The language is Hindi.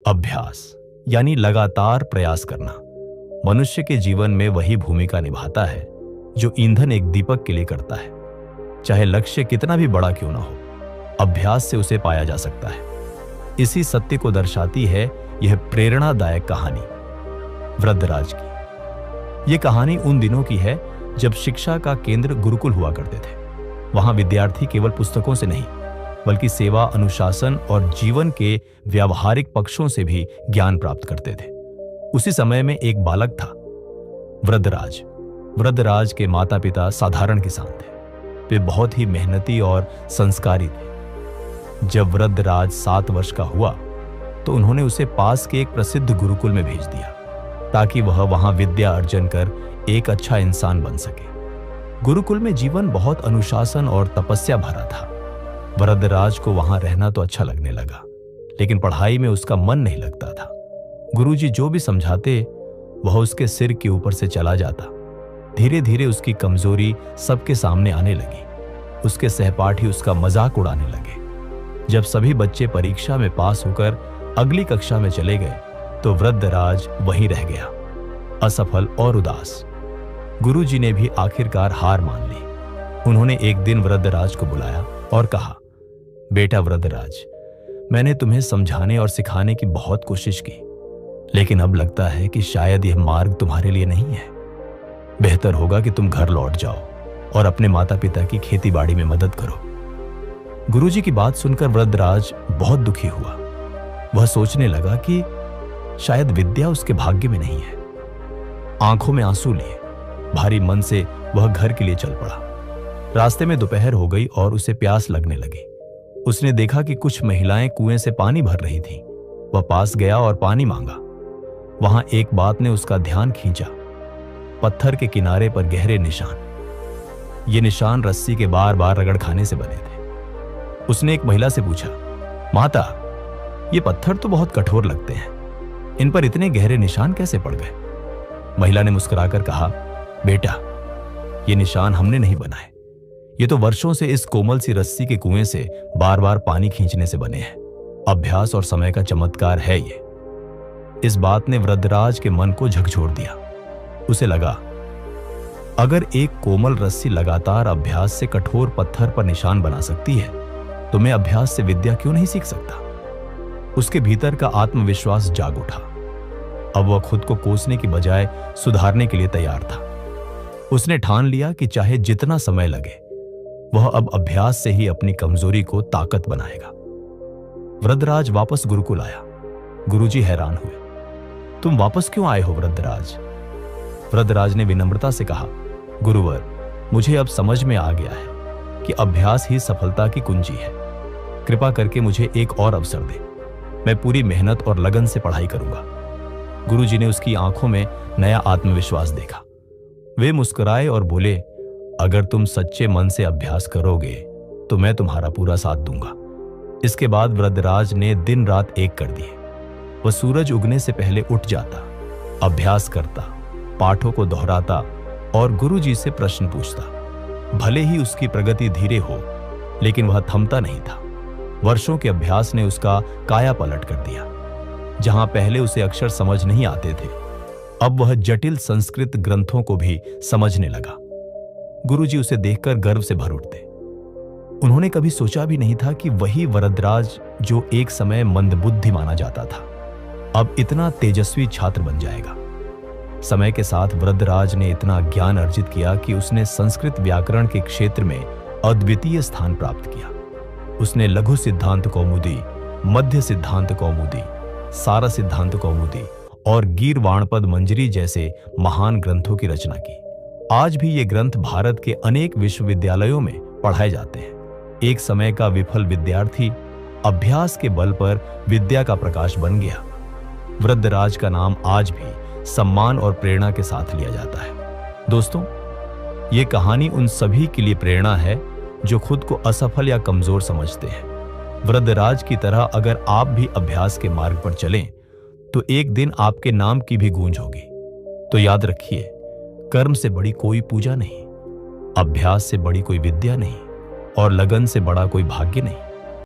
अभ्यास यानी लगातार प्रयास करना मनुष्य के जीवन में वही भूमिका निभाता है जो ईंधन एक दीपक के लिए करता है। चाहे लक्ष्य कितना भी बड़ा क्यों ना हो, अभ्यास से उसे पाया जा सकता है। इसी सत्य को दर्शाती है यह प्रेरणादायक कहानी वृद्धराज की। यह कहानी उन दिनों की है जब शिक्षा का केंद्र गुरुकुल हुआ करते थे। वहां विद्यार्थी केवल पुस्तकों से नहीं बल्कि सेवा, अनुशासन और जीवन के व्यावहारिक पक्षों से भी ज्ञान प्राप्त करते थे। उसी समय में एक बालक था, वृद्धराज। वृद्धराज के माता पिता साधारण किसान थे। वे बहुत ही मेहनती और संस्कारी थे। जब वृद्धराज 7 वर्ष का हुआ तो उन्होंने उसे पास के एक प्रसिद्ध गुरुकुल में भेज दिया ताकि वह वहां विद्या अर्जन कर एक अच्छा इंसान बन सके। गुरुकुल में जीवन बहुत अनुशासन और तपस्या भरा था। वृद्धराज को वहां रहना तो अच्छा लगने लगा, लेकिन पढ़ाई में उसका मन नहीं लगता था। गुरुजी जो भी समझाते वह उसके सिर के ऊपर से चला जाता। धीरे धीरे उसकी कमजोरी सबके सामने आने लगी। उसके सहपाठी उसका मजाक उड़ाने लगे। जब सभी बच्चे परीक्षा में पास होकर अगली कक्षा में चले गए तो वृद्धराज वहीं रह गया, असफल और उदास। गुरुजी ने भी आखिरकार हार मान ली। उन्होंने एक दिन वृद्धराज को बुलाया और कहा, बेटा वृद्धराज, मैंने तुम्हें समझाने और सिखाने की बहुत कोशिश की, लेकिन अब लगता है कि शायद यह मार्ग तुम्हारे लिए नहीं है। बेहतर होगा कि तुम घर लौट जाओ और अपने माता पिता की खेती बाड़ी में मदद करो। गुरुजी की बात सुनकर वृद्धराज बहुत दुखी हुआ। वह सोचने लगा कि शायद विद्या उसके भाग्य में नहीं है। आंखों में आंसू लिए भारी मन से वह घर के लिए चल पड़ा। रास्ते में दोपहर हो गई और उसे प्यास लगने लगी। उसने देखा कि कुछ महिलाएं कुएं से पानी भर रही थीं। वह पास गया और पानी मांगा। वहां एक बात ने उसका ध्यान खींचा। पत्थर के किनारे पर गहरे निशान। ये निशान रस्सी के बार बार रगड़ खाने से बने थे। उसने एक महिला से पूछा, माता, ये पत्थर तो बहुत कठोर लगते हैं, इन पर इतने गहरे निशान कैसे पड़ गए? महिला ने मुस्कुराकर कहा, बेटा, ये निशान हमने नहीं बनाए। ये तो वर्षों से इस कोमल सी रस्सी के कुएं से बार बार पानी खींचने से बने हैं। अभ्यास और समय का चमत्कार है ये। इस बात ने वृद्धराज के मन को झकझोर दिया। उसे लगा, अगर एक कोमल रस्सी लगातार अभ्यास से कठोर पत्थर पर निशान बना सकती है तो मैं अभ्यास से विद्या क्यों नहीं सीख सकता? उसके भीतर का आत्मविश्वास जाग उठा। अब वह खुद को कोसने की बजाय सुधारने के लिए तैयार था। उसने ठान लिया कि चाहे जितना समय लगे वह अब अभ्यास से ही अपनी कमजोरी को ताकत बनाएगा। वृद्धराज वापस गुरुकुल आया। गुरुजी हैरान हुए। तुम वापस क्यों आए हो वृद्धराज? वृद्धराज ने विनम्रता से कहा, गुरुवर, मुझे अब समझ में आ गया है कि अभ्यास ही सफलता की कुंजी है। कृपा करके मुझे एक और अवसर दे। मैं पूरी मेहनत और लगन से पढ़ाई करूंगा। गुरुजी ने उसकी आंखों में नया आत्मविश्वास देखा। वे मुस्कुराए और बोले, अगर तुम सच्चे मन से अभ्यास करोगे तो मैं तुम्हारा पूरा साथ दूंगा। इसके बाद वृद्धराज ने दिन रात एक कर दिए। वह सूरज उगने से पहले उठ जाता, अभ्यास करता, पाठों को दोहराता और गुरुजी से प्रश्न पूछता। भले ही उसकी प्रगति धीरे हो, लेकिन वह थमता नहीं था। वर्षों के अभ्यास ने उसका काया पलट कर दिया। जहां पहले उसे अक्षर समझ नहीं आते थे, अब वह जटिल संस्कृत ग्रंथों को भी समझने लगा। गुरुजी उसे देखकर गर्व से भर उठते। उन्होंने कभी सोचा भी नहीं था कि वही वृद्धराज जो एक समय मंदबुद्धि माना जाता था, अब इतना तेजस्वी छात्र बन जाएगा। समय के साथ वृद्धराज ने इतना ज्ञान अर्जित किया कि उसने संस्कृत व्याकरण के क्षेत्र में अद्वितीय स्थान प्राप्त किया। उसने लघु सिद्धांत कौमुदी, मध्य सिद्धांत कौमुदी, सारा सिद्धांत कौमुदी और गीरवाणपद मंजरी जैसे महान ग्रंथों की रचना की। आज भी ये ग्रंथ भारत के अनेक विश्वविद्यालयों में पढ़ाए जाते हैं। एक समय का विफल विद्यार्थी अभ्यास के बल पर विद्या का प्रकाश बन गया। वृद्धराज का नाम आज भी सम्मान और प्रेरणा के साथ लिया जाता है। दोस्तों, ये कहानी उन सभी के लिए प्रेरणा है जो खुद को असफल या कमजोर समझते हैं। वृद्धराज की तरह अगर आप भी अभ्यास के मार्ग पर चलें तो एक दिन आपके नाम की भी गूंज होगी। तो याद रखिए, कर्म से बड़ी कोई पूजा नहीं, अभ्यास से बड़ी कोई विद्या नहीं और लगन से बड़ा कोई भाग्य नहीं।